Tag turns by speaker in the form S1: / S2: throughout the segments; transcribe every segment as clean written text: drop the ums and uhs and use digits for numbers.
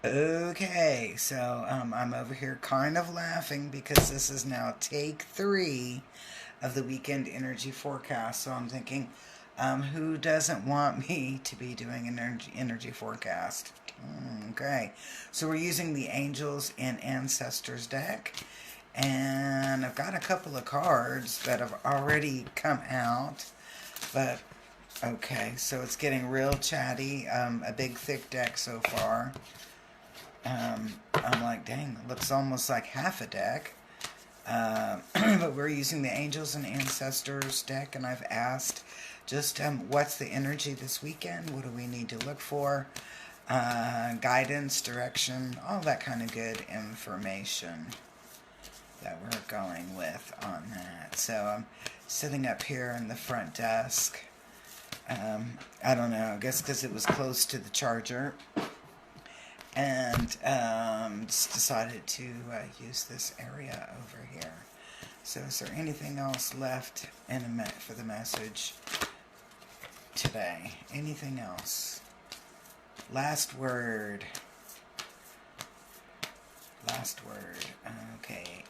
S1: Okay, so I'm over here kind of laughing because this is now take 3 of the weekend energy forecast. So I'm thinking, who doesn't want me to be doing an energy forecast? Okay, so we're using the Angels and Ancestors deck, and I've got a couple of cards that have already come out, but okay, so it's getting real chatty. A big thick deck so far. I'm like, dang, it looks almost like half a deck. But we're using the Angels and Ancestors deck, and I've asked just what's the energy this weekend? What do we need to look for? Guidance, direction, all that kind of good information that we're going with on that. So I'm sitting up here in the front desk. I don't know, I guess because it was close to the charger, and just decided to use this area over here. So is there anything else left for the message today? Anything else? Last word. Last word. Okay,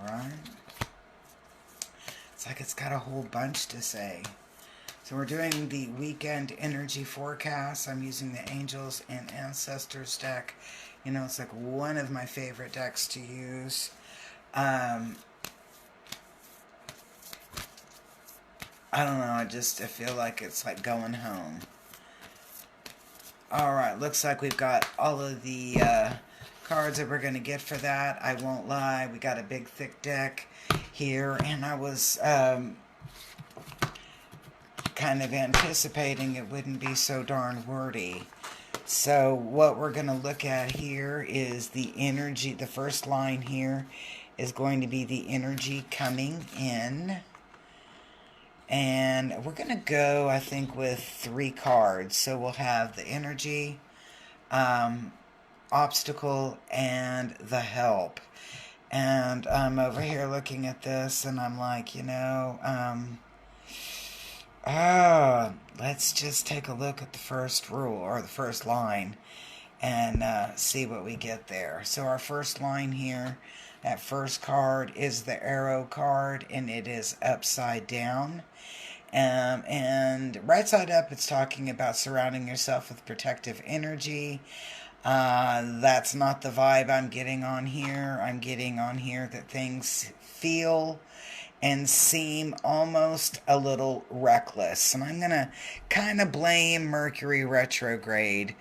S1: alright. It's like it's got a whole bunch to say. So we're doing the weekend energy forecast. I'm using the Angels and Ancestors deck. You know, it's like one of my favorite decks to use. I don't know, I feel like it's like going home. Alright, looks like we've got all of the cards that we're going to get for that. I won't lie, we got a big thick deck here, and I was kind of anticipating it wouldn't be so darn wordy. So what we're going to look at here is the energy. The first line here is going to be the energy coming in. And we're going to go, I think, with 3 cards. So we'll have the energy, obstacle, and the help. And I'm over here looking at this, and I'm like, let's just take a look at the first rule, or the first line, and see what we get there. So our first line here, that first card is the arrow card, and it is upside down. And right side up, it's talking about surrounding yourself with protective energy. That's not the vibe I'm getting on here. I'm getting on here that things feel and seem almost a little reckless. And I'm going to kind of blame Mercury Retrograde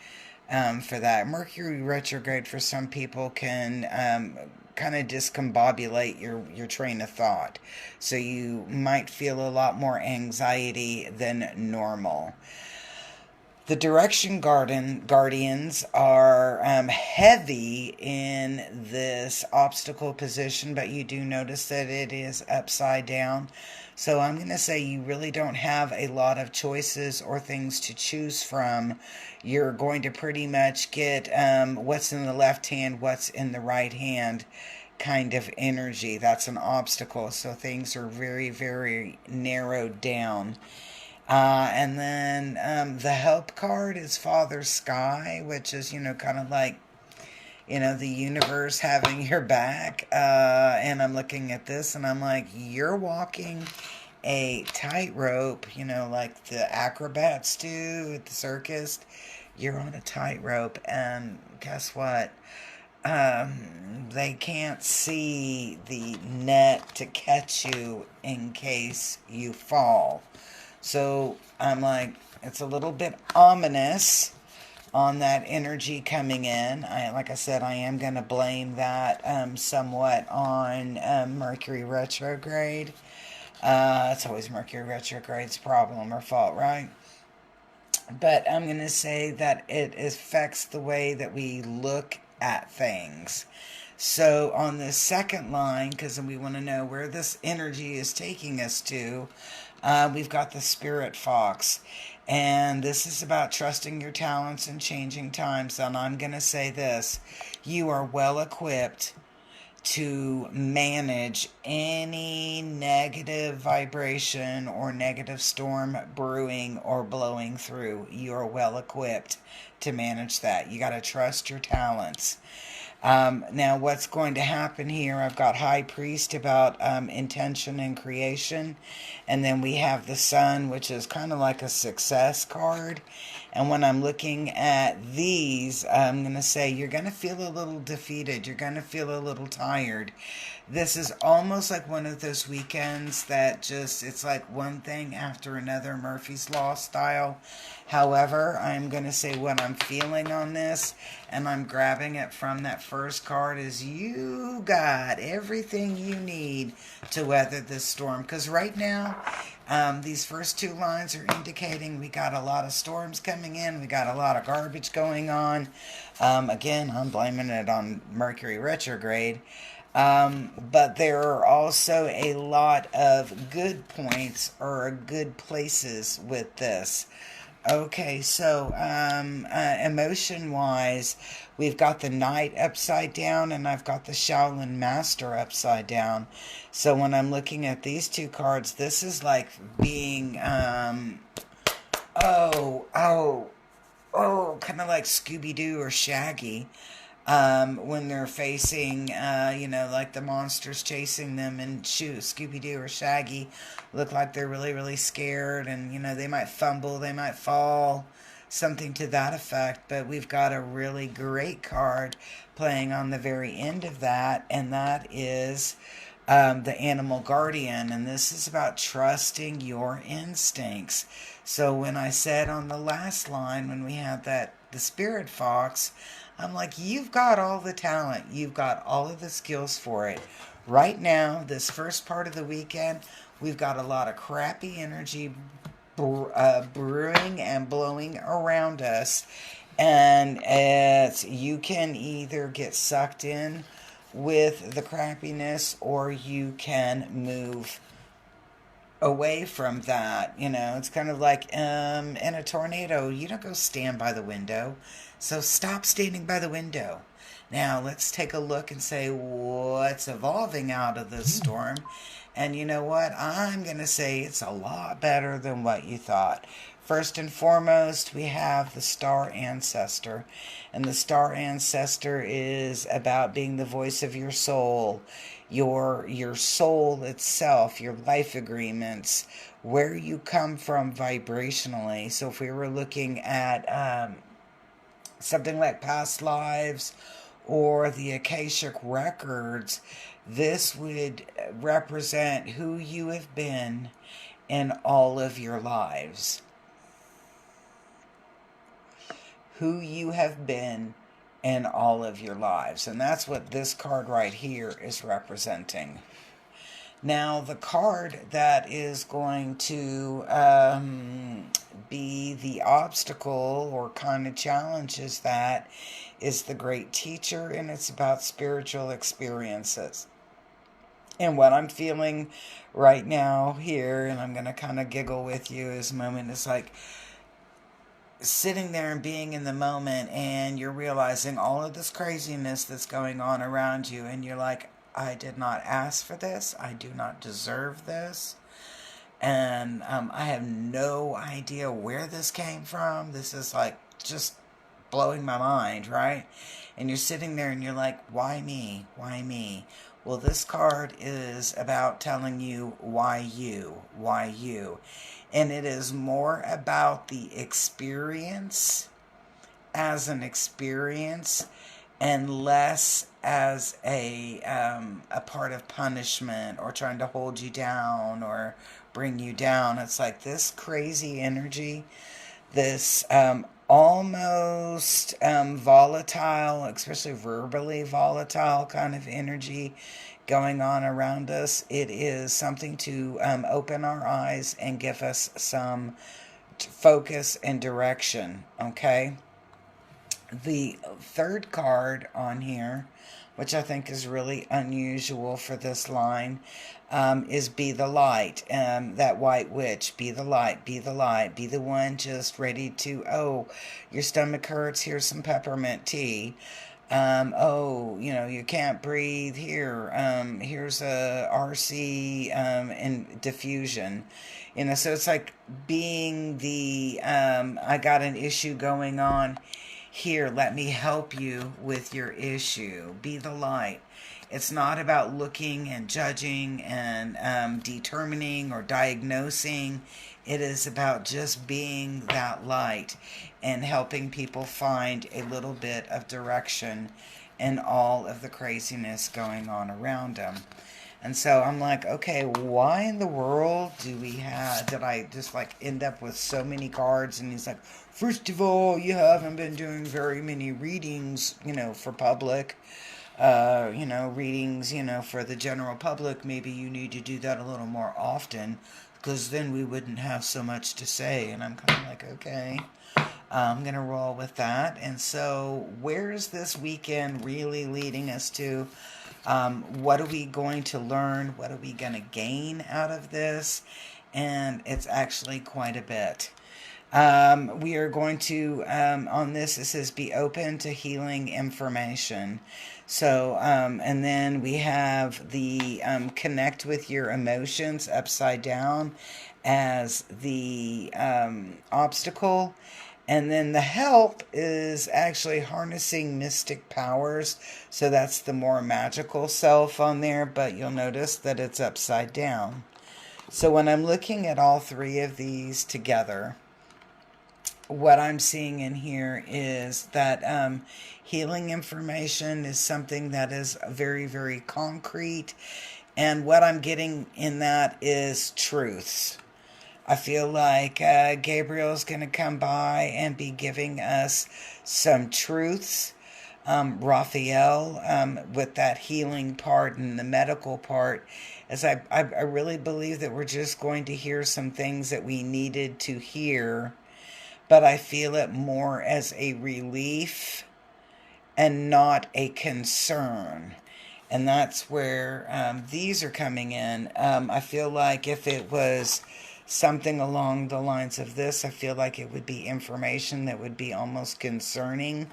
S1: for that. Mercury Retrograde for some people can kind of discombobulate your train of thought. So you might feel a lot more anxiety than normal. The Direction Guardians are heavy in this obstacle position, but you do notice that it is upside down. So I'm going to say you really don't have a lot of choices or things to choose from. You're going to pretty much get what's in the left hand, what's in the right hand kind of energy. That's an obstacle. So things are very, very narrowed down. And then the help card is Father Sky, which is, kind of like, the universe having your back. And I'm looking at this and I'm like, you're walking a tightrope, like the acrobats do at the circus. You're on a tightrope, and guess what? They can't see the net to catch you in case you fall. So I'm like, it's a little bit ominous on that energy coming in. Like I said, I am going to blame that somewhat on Mercury Retrograde. It's always Mercury Retrograde's problem or fault, right? But I'm going to say that it affects the way that we look at things. So on the second line, because we want to know where this energy is taking us to, we've got the Spirit Fox. And this is about trusting your talents in changing times. And I'm going to say this. You are well equipped to manage any negative vibration or negative storm brewing or blowing through. You're well equipped to manage that. You got to trust your talents. Now, what's going to happen here? I've got High Priest about intention and creation. And then we have the Sun, which is kind of like a success card. And when I'm looking at these, I'm going to say you're going to feel a little defeated. You're going to feel a little tired. This is almost like one of those weekends that just, it's like one thing after another, Murphy's Law style. However, I'm going to say what I'm feeling on this, and I'm grabbing it from that first card, is you got everything you need to weather this storm. Because right now, these first two lines are indicating we got a lot of storms coming in. We got a lot of garbage going on. Again, I'm blaming it on Mercury Retrograde. But there are also a lot of good points or good places with this. Okay, so emotion-wise, we've got the Knight upside down, and I've got the Shaolin Master upside down. So when I'm looking at these two cards, this is like being, kind of like Scooby-Doo or Shaggy. When they're facing, like the monsters chasing them, and Scooby-Doo or Shaggy look like they're really, really scared, and, they might fumble, they might fall, something to that effect. But we've got a really great card playing on the very end of that, and that is the Animal Guardian, and this is about trusting your instincts. So when I said on the last line, when we had the Spirit Fox, I'm like, you've got all the talent. You've got all of the skills for it. Right now, this first part of the weekend, we've got a lot of crappy energy brewing and blowing around us. And you can either get sucked in with the crappiness, or you can move away from that. It's kind of like in a tornado, you don't go stand by the window. So stop standing by the window. Now let's take a look and say what's evolving out of this storm. And you know what? I'm going to say it's a lot better than what you thought. First and foremost, we have the Star Ancestor. And the Star Ancestor is about being the voice of your soul, your soul itself, your life agreements, where you come from vibrationally. So if we were looking at something like past lives or the Akashic records, this would represent who you have been in all of your lives. Who you have been in all of your lives. And that's what this card right here is representing. Now, the card that is going to be the obstacle or kind of challenges that is the Great Teacher, and it's about spiritual experiences. And what I'm feeling right now here, and I'm going to kind of giggle with you as a moment, is like sitting there and being in the moment, and you're realizing all of this craziness that's going on around you, and you're like, I did not ask for this. I do not deserve this. And I have no idea where this came from. This is like just blowing my mind, right? And you're sitting there and you're like, why me? Why me? Well, this card is about telling you why you. Why you. And it is more about the experience as an experience, and less as a part of punishment or trying to hold you down or bring you down. It's like this crazy energy, this almost volatile, especially verbally volatile kind of energy going on around us. It is something to open our eyes and give us some focus and direction, okay? The third card on here, which I think is really unusual for this line, is Be the Light. That White Witch, be the light, be the light, be the one just ready to, oh, your stomach hurts, here's some peppermint tea. Oh, you can't breathe here. Here's a RC and diffusion. So it's like being the I got an issue going on here. Let me help you with your issue. Be the light. It's not about looking and judging and determining or diagnosing. It is about just being that light and helping people find a little bit of direction in all of the craziness going on around them. And so I'm like, okay, why in the world did I just like end up with so many cards? And he's like, first of all, you haven't been doing very many readings, for public. Readings, for the general public. Maybe you need to do that a little more often because then we wouldn't have so much to say. And I'm kind of like, okay, I'm going to roll with that. And so, where is this weekend really leading us to? What are we going to learn? What are we going to gain out of this? And it's actually quite a bit. We are going to, on this, it says be open to healing information. So, and then we have the connect with your emotions upside down as the obstacle. And then the help is actually harnessing mystic powers. So that's the more magical self on there, but you'll notice that it's upside down. So when I'm looking at all three of these together, what I'm seeing in here is that healing information is something that is very, very concrete. And what I'm getting in that is truths. I feel like Gabriel's going to come by and be giving us some truths. Raphael, with that healing part and the medical part, as I really believe that we're just going to hear some things that we needed to hear, but I feel it more as a relief and not a concern. And that's where these are coming in. I feel like if it was something along the lines of this, I feel like it would be information that would be almost concerning.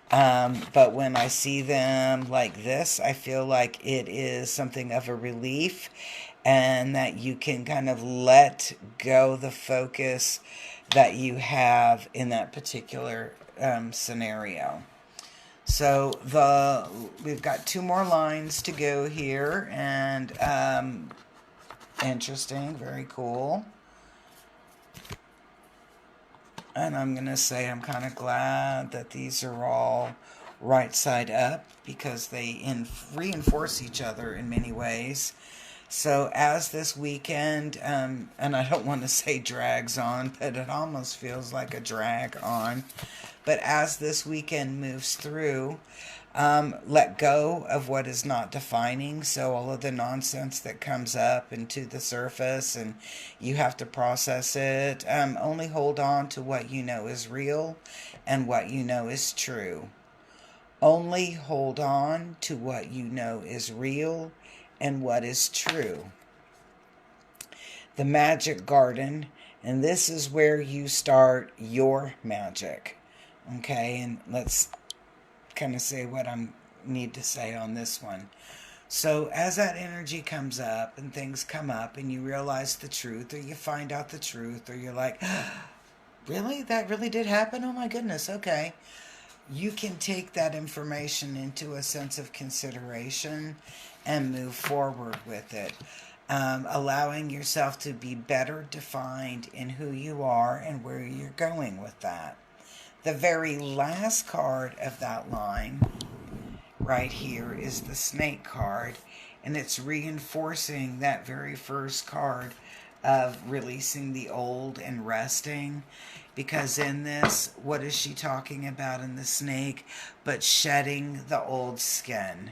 S1: But when I see them like this, I feel like it is something of a relief and that you can kind of let go the focus that you have in that particular scenario. So we've got 2 more lines to go here, and interesting, very cool. And I'm going to say I'm kind of glad that these are all right side up because they reinforce each other in many ways. So as this weekend, and I don't want to say drags on, but it almost feels like a drag on. But as this weekend moves through, let go of what is not defining. So all of the nonsense that comes up into the surface and you have to process it. Only hold on to what you know is real and what you know is true. Only hold on to what you know is real and what is true. The magic garden, and this is where you start your magic. Okay, and let's kind of say what I need to say on this one. So as that energy comes up and things come up and you realize the truth or you find out the truth or you're like, really? That really did happen? Oh my goodness, okay. You can take that information into a sense of consideration and move forward with it. Allowing yourself to be better defined in who you are and where you're going with that. The very last card of that line right here is the snake card, and it's reinforcing that very first card of releasing the old and resting, because in this, what is she talking about in the snake but shedding the old skin?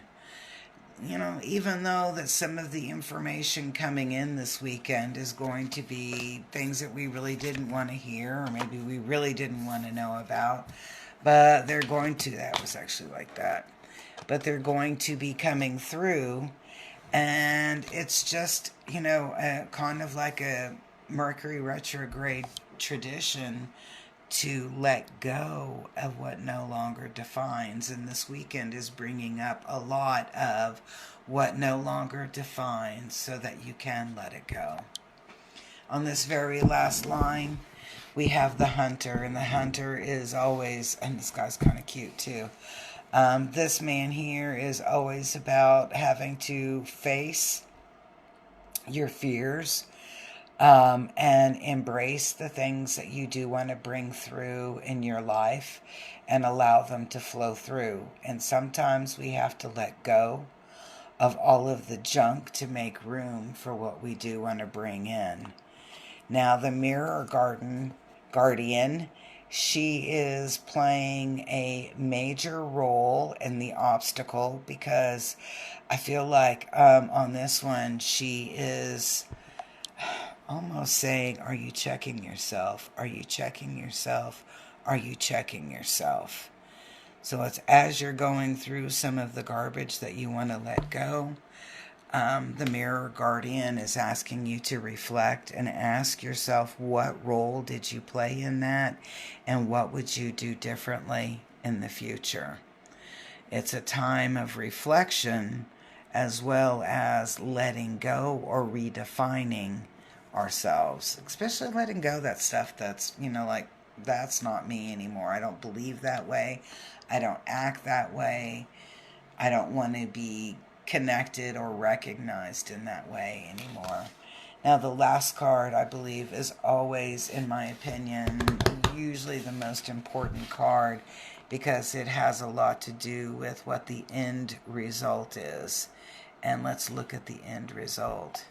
S1: Even though that some of the information coming in this weekend is going to be things that we really didn't want to hear, or maybe we really didn't want to know about, but they're going to, that was actually like that, but they're going to be coming through, and it's just, kind of like a Mercury Retrograde tradition to let go of what no longer defines. And this weekend is bringing up a lot of what no longer defines so that you can let it go. On this very last line, we have the hunter, and the hunter is always, and this guy's kind of cute too. This man here is always about having to face your fears, and embrace the things that you do want to bring through in your life and allow them to flow through. And sometimes we have to let go of all of the junk to make room for what we do want to bring in. Now, the mirror guardian, she is playing a major role in the obstacle, because I feel like on this one, she is almost saying, are you checking yourself? Are you checking yourself? Are you checking yourself? So it's as you're going through some of the garbage that you want to let go, the mirror guardian is asking you to reflect and ask yourself, what role did you play in that, and what would you do differently in the future? It's a time of reflection as well as letting go or redefining ourselves, especially letting go that stuff that's, like, that's not me anymore. I don't believe that way. I don't act that way. I don't want to be connected or recognized in that way anymore. Now, the last card, I believe, is always, in my opinion, usually the most important card, because it has a lot to do with what the end result is. And let's look at the end result.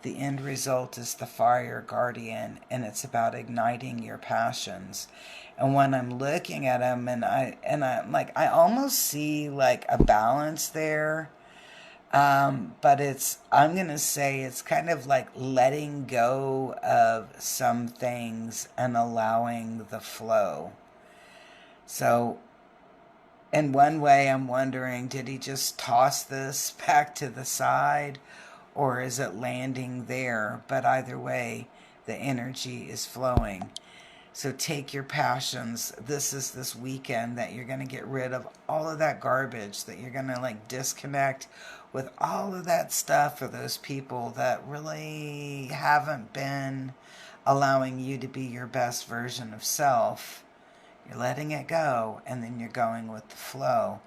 S1: The end result is the fire guardian, and it's about igniting your passions. And when I'm looking at them, and I'm like, I almost see like a balance there. But I'm going to say it's kind of like letting go of some things and allowing the flow. So in one way, I'm wondering, did he just toss this back to the side, or is it landing there? But either way, the energy is flowing. So take your passions. This is this weekend that you're going to get rid of all of that garbage, that you're going to like disconnect with all of that stuff for those people that really haven't been allowing you to be your best version of self. You're letting it go, and then you're going with the flow.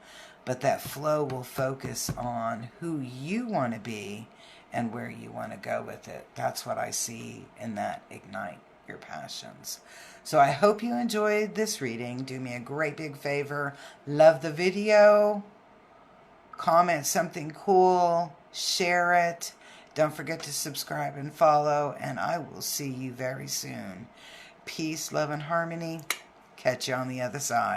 S1: But that flow will focus on who you want to be and where you want to go with it. That's what I see in that ignite your passions. So I hope you enjoyed this reading. Do me a great big favor. Love the video. Comment something cool. Share it. Don't forget to subscribe and follow. And I will see you very soon. Peace, love, and harmony. Catch you on the other side.